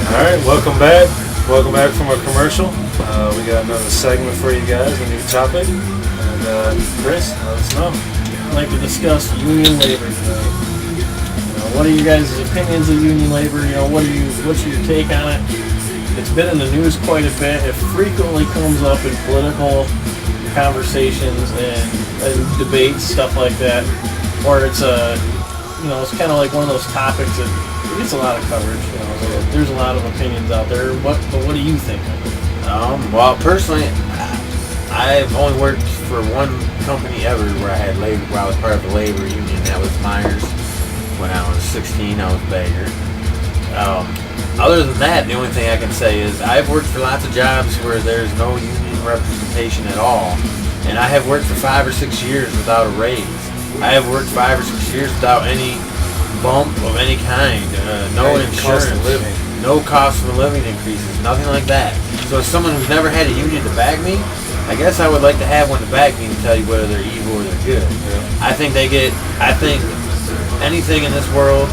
Alright, welcome back. Welcome back from our commercial. We got another segment for you guys, a new topic. And Chris, let us know. I'd like to discuss union labor tonight. What are you guys' opinions of union labor? What's your take on it? It's been in the news quite a bit. It frequently comes up in political conversations and debates, stuff like that. Or it's it's kind of like one of those topics that gets a lot of coverage. There's a lot of opinions out there. But what do you think of it? Well, personally, I've only worked for one company ever where I had labor, where I was part of the labor union. That was Myers. When I was 16, I was a beggar. Other than that, the only thing I can say is I've worked for lots of jobs where there's no union representation at all, and I have worked for 5 or 6 years without a raise. I have worked 5 or 6 years without any bump of any kind, no insurance, no cost of living increases, nothing like that. So as someone who's never had a union to back me, I guess I would like to have one to back me to tell you whether they're evil or they're good. Yeah. I think anything in this world,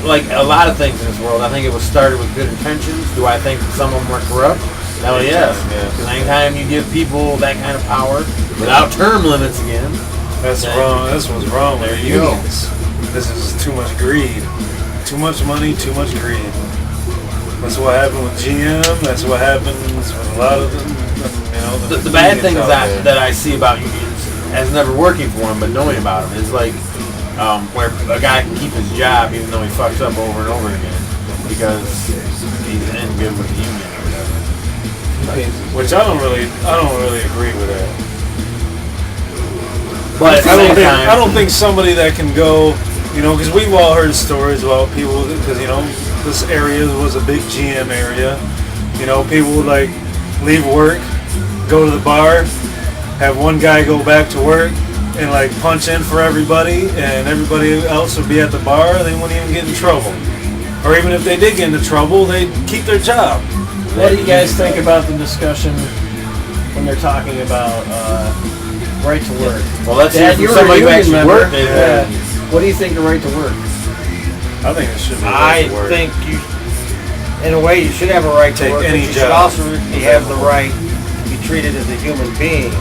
like a lot of things in this world, I think it was started with good intentions. Do I think some of them were corrupt? Hell yes. Because anytime you give people that kind of power without term limits again, that's wrong. That's what's wrong with the unions. This is too much greed. Too much money, too much greed. That's what happened with GM. That's what happens with a lot of them. The bad thing is that I see about unions, as never working for them, but knowing about them, is like where a guy can keep his job even though he fucks up over and over again because he's in good with the union or whatever. Which I don't really agree with that. But I don't think somebody that can go, because we've all heard stories about people, because this area was a big GM area. People would like leave work, go to the bar, have one guy go back to work and like punch in for everybody, and everybody else would be at the bar, and they wouldn't even get in trouble. Or even if they did get into trouble, they'd keep their job. What do you guys think about the discussion when they're talking about right to work? Well, let's hear from somebody who actually worked. What do you think of right to work? I think it should be right to work. I think in a way, you should have a right to work, but you should also have the right to be treated as a human being.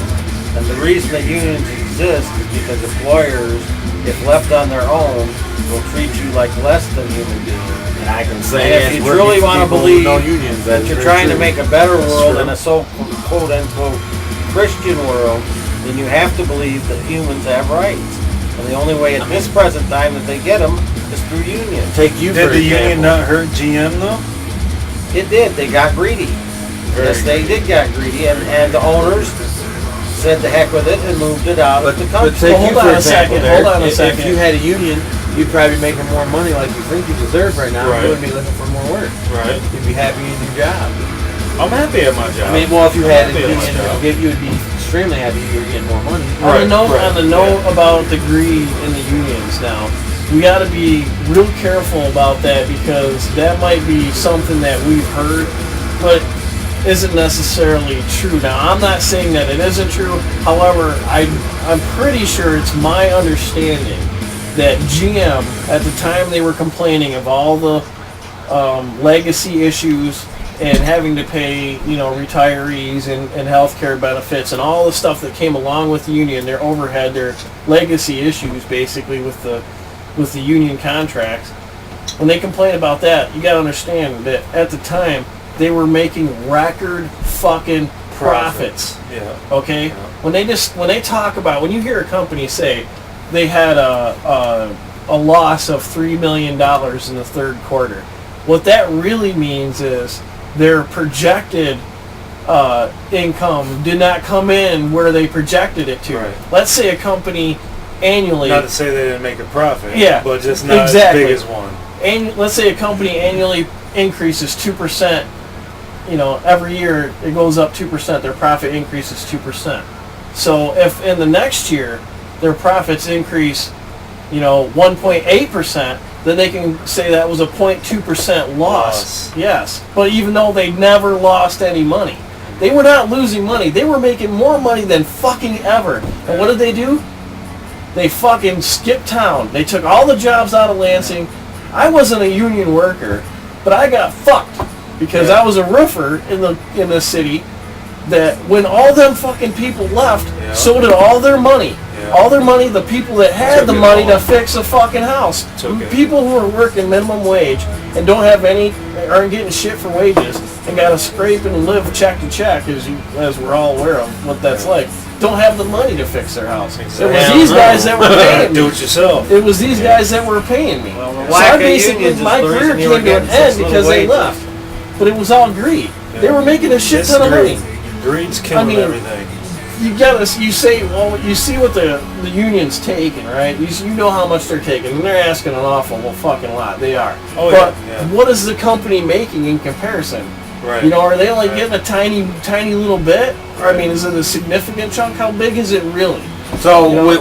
And the reason that unions exist is because employers, if left on their own, will treat you like less than human beings. And I can say, and if you truly want to believe that you're trying to make a better world and a so-quote unquote Christian world, then you have to believe that humans have rights. And the only way at this present time that they get them is through unions. Did the union not hurt GM though? It did. They got greedy. Yes, they did get greedy, and the owners said the heck with it and moved it out of the country. Hold on a second. If you had a union, you'd probably be making more money like you think you deserve right now. Right. You wouldn't be looking for more work. Right. You'd be happy in your job. I'm happy at my job. If you had a union, you would be extremely happy you were getting more money. On the note about the greed in the unions now, we got to be real careful about that because that might be something that we've heard, but isn't necessarily true. Now, I'm not saying that it isn't true. However, I'm pretty sure it's my understanding that GM, at the time they were complaining of all the legacy issues and having to pay, retirees and healthcare benefits and all the stuff that came along with the union, their overhead, their legacy issues, basically with the union contracts. When they complain about that, you got to understand that at the time they were making record fucking profits. Yeah. Okay. Yeah. When they talk about, when you hear a company say they had a loss of $3 million in the third quarter, what that really means is their projected income did not come in where they projected it to. Right. Let's say a company annually. Not to say they didn't make a profit. Yeah. But just not as big as one. And let's say a company annually increases 2%. Every year it goes up 2%. Their profit increases 2%. So if in the next year their profits increase, 1.8%, then they can say that was a 0.2% loss. Yes. But even though they never lost any money, they were not losing money. They were making more money than fucking ever. And what did they do? They fucking skipped town. They took all the jobs out of Lansing. I wasn't a union worker, but I got fucked because I was a roofer in the city. That when all them fucking people left, so did all their money. All their money, the people that had the money to fix a fucking house. People who are working minimum wage and aren't getting shit for wages and got to scrape and live check to check, as we're all aware of what that's like, don't have the money to fix their house. It was these guys that were paying me. Do it yourself. It was these guys that were paying me. Well, So I basically, my career came to an end because they left. But it was all greed. They were making a shit ton of money. Greed's killing everything. You say, well, you see what the union's taking, right? You know how much they're taking, and they're asking an awful fucking lot. They are. But what is the company making in comparison? Right. You know, are they like getting a tiny little bit? Or, I mean, is it a significant chunk? How big is it really? So